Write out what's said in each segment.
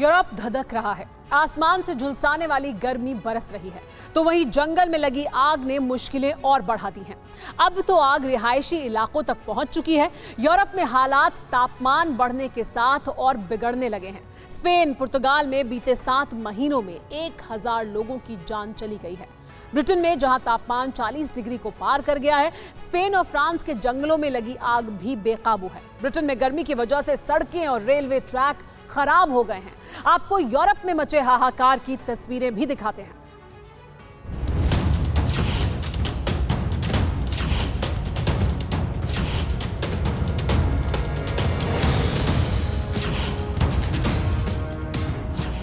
Europe धधक रहा है, आसमान से झुलसाने वाली गर्मी बरस रही है, तो वहीं जंगल में लगी आग ने मुश्किलें और बढ़ा दी हैं। अब तो आग रिहायशी इलाकों तक पहुंच चुकी है। यूरोप में हालात तापमान बढ़ने के साथ और बिगड़ने लगे हैं। स्पेन, पुर्तगाल में बीते 7 महीनों में 1000 लोगों की जान चली गई है। ब्रिटेन में जहां तापमान 40 डिग्री को पार कर गया है, स्पेन और फ्रांस के जंगलों में लगी आग भी बेकाबू है। ब्रिटेन में गर्मी की वजह से सड़कें और रेलवे ट्रैक खराब हो गए हैं। आपको यूरोप में मचे हाहाकार की तस्वीरें भी दिखाते हैं।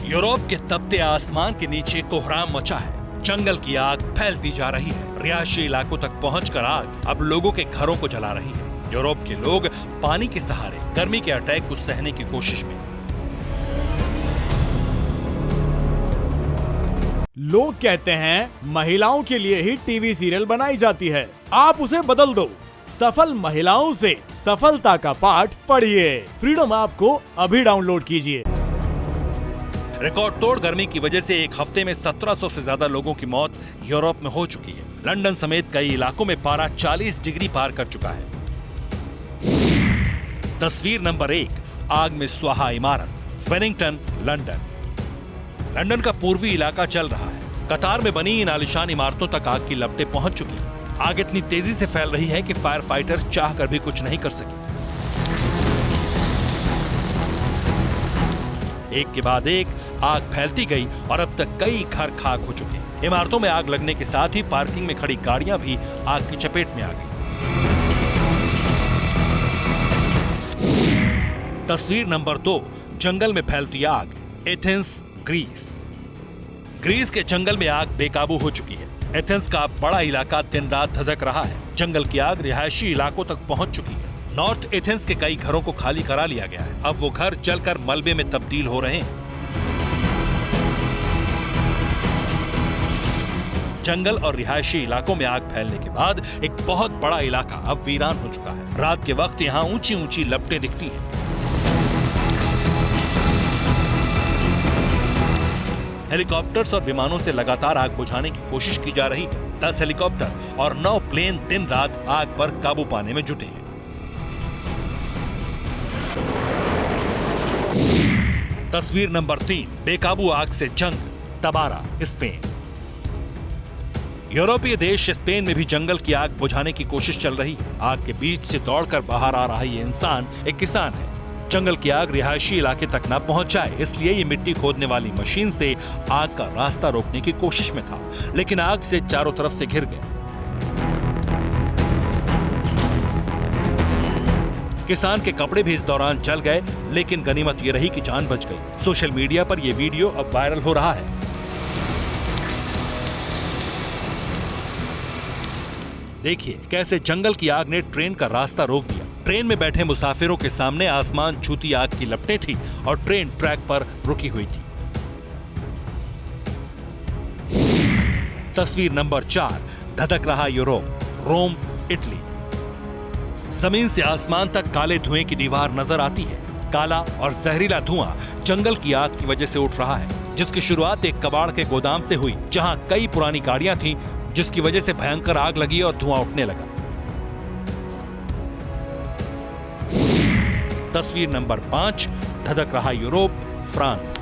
यूरोप के तपते आसमान के नीचे कोहराम मचा है। जंगल की आग फैलती जा रही है। रिहायशी इलाकों तक पहुंचकर आग अब लोगों के घरों को जला रही है। यूरोप के लोग पानी के सहारे गर्मी के अटैक को सहने की कोशिश में। लोग कहते हैं महिलाओं के लिए ही टीवी सीरियल बनाई जाती है। आप उसे बदल दो। सफल महिलाओं से सफलता का पाठ पढ़िए। फ्रीडम ऐप को अभी डाउनलोड कीजिए। रिकॉर्ड तोड़ गर्मी की वजह से एक हफ्ते में 1700 से ज्यादा लोगों की मौत यूरोप में हो चुकी है। लंदन समेत कई इलाकों में पारा 40 डिग्री पार कर चुका है। तस्वीर नंबर 1, आग में स्वाहा इमारत, वेलिंगटन, लंदन। लंदन का पूर्वी इलाका चल रहा है। कतार में बनी इन आलीशान इमारतों तक आग की लपटें पहुंच चुकी हैं। आग इतनी तेजी से फैल रही है कि फायर फाइटर चाहकर भी कुछ नहीं कर सके। एक के बाद एक आग फैलती गई और अब तक कई घर खाक हो चुके हैं। इमारतों में आग लगने के साथ ही पार्किंग में खड़ी गाड़ियां भी आग की चपेट में आ गई। तस्वीर नंबर 2, जंगल में फैलती आग, एथेंस, ग्रीस। ग्रीस के जंगल में आग बेकाबू हो चुकी है। एथेंस का बड़ा इलाका दिन रात धधक रहा है। जंगल की आग रिहायशी इलाकों तक पहुंच चुकी है। नॉर्थ एथेंस के कई घरों को खाली करा लिया गया है। अब वो घर जलकर मलबे में तब्दील हो रहे हैं। जंगल और रिहायशी इलाकों में आग फैलने के बाद एक बहुत बड़ा इलाका अब वीरान हो चुका है। रात के वक्त यहाँ ऊंची ऊंची लपटें दिखती हैं। हेलीकॉप्टर्स और विमानों से लगातार आग बुझाने की कोशिश की जा रही है। 10 हेलीकॉप्टर और 9 प्लेन दिन रात आग पर काबू पाने में जुटे हैं। तस्वीर नंबर 3, बेकाबू आग से जंग, तबारा, स्पेन। यूरोपीय देश स्पेन में भी जंगल की आग बुझाने की कोशिश चल रही है। आग के बीच से दौड़कर बाहर आ रहा ये इंसान एक किसान है। जंगल की आग रिहायशी इलाके तक न पहुंच जाए, इसलिए ये मिट्टी खोदने वाली मशीन से आग का रास्ता रोकने की कोशिश में था, लेकिन आग से चारों तरफ से घिर गया। किसान के कपड़े भी इस दौरान जल गए, लेकिन गनीमत ये रही कि जान बच गई। सोशल मीडिया पर यह वीडियो अब वायरल हो रहा है। देखिए कैसे जंगल की आग ने ट्रेन का रास्ता रोक दिया। ट्रेन में बैठे मुसाफिरों के सामने आसमान छूती आग की लपटें थी और ट्रेन ट्रैक पर रुकी हुई थी। तस्वीर नंबर 4, धधक रहा यूरोप, रोम, इटली। जमीन से आसमान तक काले धुएं की दीवार नजर आती है। काला और जहरीला धुआं जंगल की आग की वजह से उठ रहा है, जिसकी शुरुआत एक कबाड़ के गोदाम से हुई, जहां कई पुरानी गाड़ियां थीं, जिसकी वजह से भयंकर आग लगी और धुआं उठने लगा। तस्वीर नंबर 5, धधक रहा यूरोप, फ्रांस।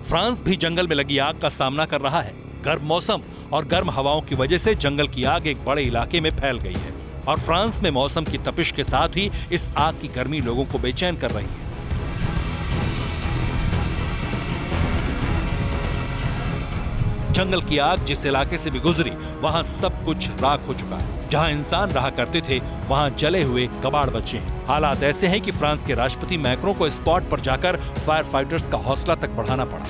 फ्रांस भी जंगल में लगी आग का सामना कर रहा है। गर्म मौसम और गर्म हवाओं की वजह से जंगल की आग एक बड़े इलाके में फैल गई है और फ्रांस में मौसम की तपिश के साथ ही इस आग की गर्मी लोगों को बेचैन कर रही है। जंगल की आग जिस इलाके से भी गुजरी, वहां सब कुछ राख हो चुका है। जहां इंसान रहा करते थे, वहां जले हुए कबाड़ बचे हैं। हालात ऐसे हैं कि फ्रांस के राष्ट्रपति मैक्रों को स्पॉट पर जाकर फायर फाइटर्स का हौसला तक बढ़ाना पड़ा।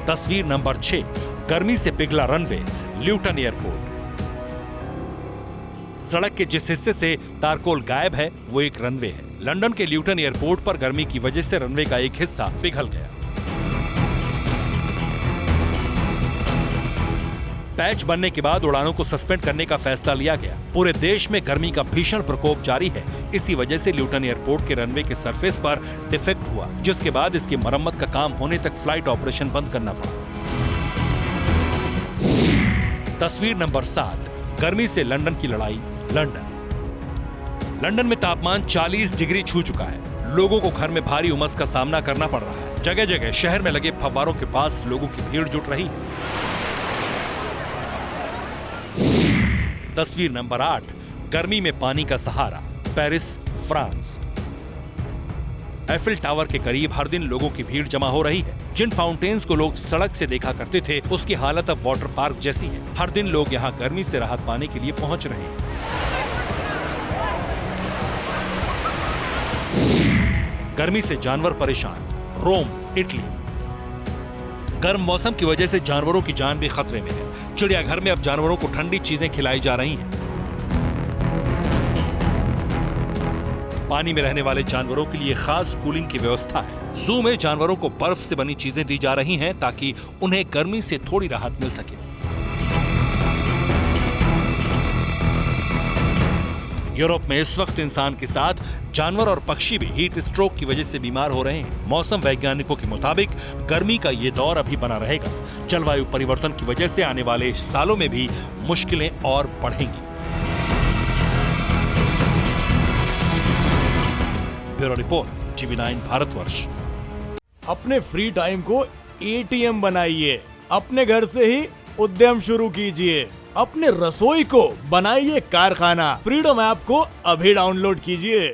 तस्वीर नंबर 6, गर्मी से पिघला रनवे, ल्यूटन एयरपोर्ट। सड़क के जिस हिस्से से तारकोल गायब है, वो एक रनवे है। लंदन के ल्यूटन एयरपोर्ट पर गर्मी की वजह से रनवे का एक हिस्सा पिघल गया। पैच बनने के बाद उड़ानों को सस्पेंड करने का फैसला लिया गया। पूरे देश में गर्मी का भीषण प्रकोप जारी है। इसी वजह से ल्यूटन एयरपोर्ट के रनवे के सरफेस पर डिफेक्ट हुआ, जिसके बाद इसकी मरम्मत का काम होने तक फ्लाइट ऑपरेशन बंद करना पड़ा। तस्वीर नंबर 7, गर्मी से लंदन की लड़ाई। लंदन में तापमान 40 डिग्री छू चुका है। लोगों को घर में भारी उमस का सामना करना पड़ रहा है। जगह जगह शहर में लगे फव्वारों के पास लोगों की भीड़ जुट रही है। तस्वीर नंबर 8, गर्मी में पानी का सहारा। Paris, France. एफिल टावर के करीब हर दिन लोगों की भीड़ जमा हो रही है। जिन फाउंटेन्स को लोग सड़क से देखा करते थे, उसकी हालत अब वाटर पार्क जैसी है। हर दिन लोग यहाँ गर्मी से राहत पाने के लिए पहुंच रहे हैं। गर्मी से जानवर परेशान। रोम, इटली। गर्म मौसम की वजह से जानवरों की जान भी खतरे में है। चिड़ियाघर में अब जानवरों को ठंडी चीजें खिलाई जा रही हैं। पानी में रहने वाले जानवरों के लिए खास कूलिंग की व्यवस्था है। जू में जानवरों को बर्फ से बनी चीजें दी जा रही हैं ताकि उन्हें गर्मी से थोड़ी राहत मिल सके। यूरोप में इस वक्त इंसान के साथ जानवर और पक्षी भी हीट स्ट्रोक की वजह से बीमार हो रहे हैं। मौसम वैज्ञानिकों के मुताबिक गर्मी का ये दौर अभी बना रहेगा। जलवायु परिवर्तन की वजह से आने वाले सालों में भी मुश्किलें और बढ़ेंगी। Bureau report, TV9 Bharatvarsh. अपने फ्री टाइम को ATM बनाइए। अपने घर से ही उद्यम शुरू कीजिए। अपने रसोई को बनाइए कारखाना। फ्रीडम ऐप को अभी डाउनलोड कीजिए।